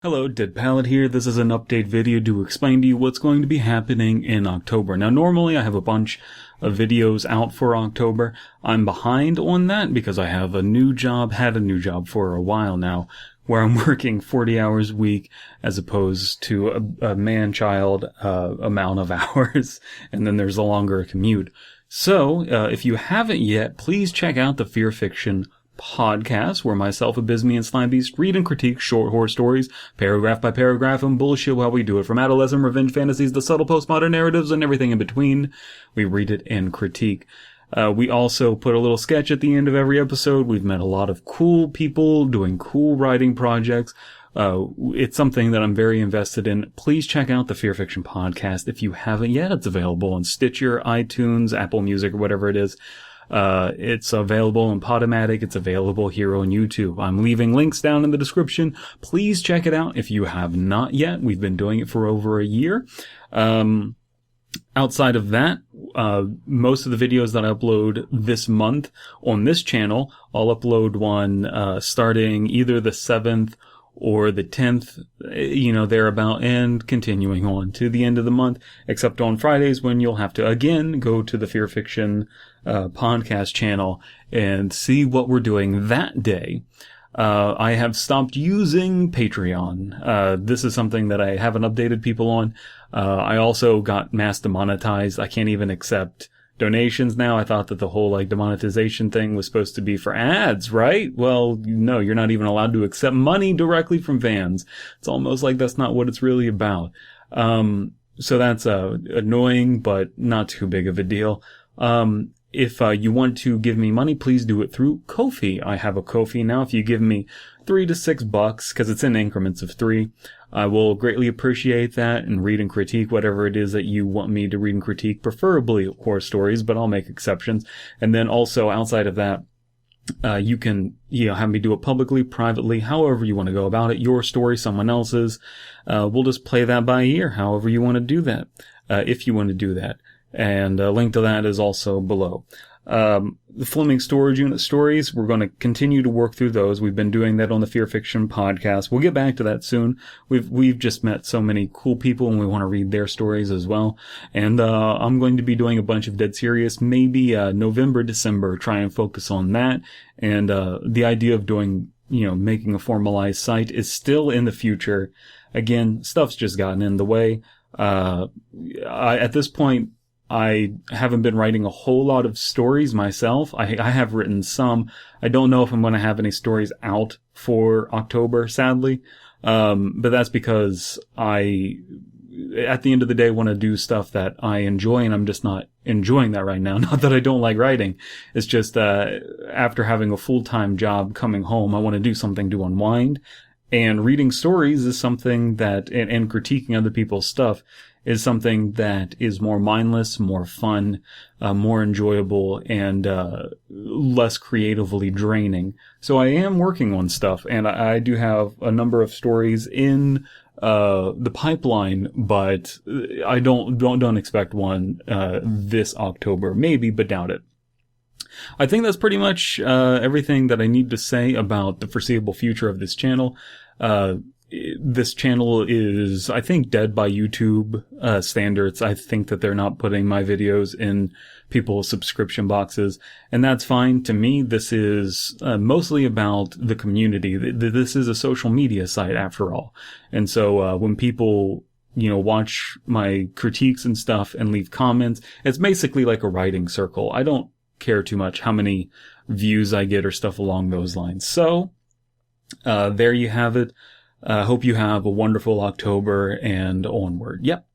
Hello, Dead Pallet here. This is an update video to explain to you what's going to be happening in October. Now, normally I have a bunch of videos out for October. I'm behind on that because I have had a new job for a while now, where I'm working 40 hours a week as opposed to a man-child amount of hours, and then there's a longer commute. So, if you haven't yet, please check out the Fear Fiction podcast, where myself, Abysme, and Slime Beast read and critique short horror stories, paragraph by paragraph, and bullshit while we do it. From adolescent revenge fantasies to subtle postmodern narratives and everything in between, we read it and critique. We also put a little sketch at the end of every episode. We've met a lot of cool people doing cool writing projects. It's something that I'm very invested in. Please check out the Fear Fiction podcast if you haven't yet. It's available on Stitcher, iTunes, Apple Music, or whatever it is. It's available in Podomatic. It's available here on YouTube. I'm leaving links down in the description. Please check it out if you have not yet. We've been doing it for over a year. Outside of that, most of the videos that I upload this month on this channel, I'll upload one starting either the 7th or the 10th, thereabout, and continuing on to the end of the month, except on Fridays when you'll have to, again, go to the Fear Fiction podcast channel and see what we're doing that day. I have stopped using Patreon. This is something that I haven't updated people on. I also got mass demonetized. I can't even accept donations now. I thought that the whole demonetization thing was supposed to be for ads, right? Well, no, you're not even allowed to accept money directly from fans. It's almost like that's not what it's really about. So that's annoying, but not too big of a deal. If you want to give me money, please do it through Ko-fi. I have a Ko-fi now. If you give me $3 to $6, because it's in increments of 3, I will greatly appreciate that and read and critique whatever it is that you want me to read and critique, preferably horror stories, but I'll make exceptions. And then also outside of that, you can have me do it publicly, privately, however you want to go about it. Your story, someone else's. We'll just play that by ear, however you want to do that, if you want to do that. And a link to that is also below. The Fleming Storage Unit stories, we're going to continue to work through those. We've been doing that on the Fear Fiction podcast. We'll get back to that soon. We've just met so many cool people and we want to read their stories as well. And I'm going to be doing a bunch of Dead Serious, maybe November, December, try and focus on that. And the idea of doing, making a formalized site is still in the future. Again, stuff's just gotten in the way. At this point, I haven't been writing a whole lot of stories myself. I have written some. I don't know if I'm going to have any stories out for October, sadly. But that's because at the end of the day, want to do stuff that I enjoy, and I'm just not enjoying that right now. Not that I don't like writing. It's just, after having a full-time job coming home, I want to do something to unwind. And reading stories is something that, and critiquing other people's stuff is something that is more mindless, more fun, more enjoyable, and less creatively draining. So I am working on stuff, and I do have a number of stories in the pipeline, but I don't expect one this October. Maybe, but doubt it. I think that's pretty much everything that I need to say about the foreseeable future of this channel. This channel is, I think, dead by YouTube standards. I think that they're not putting my videos in people's subscription boxes, and that's fine. To me, this is mostly about the community. This is a social media site, after all. And so when people watch my critiques and stuff and leave comments, it's basically like a writing circle. I don't care too much how many views I get or stuff along those lines. So there you have it. Hope you have a wonderful October and onward. Yep.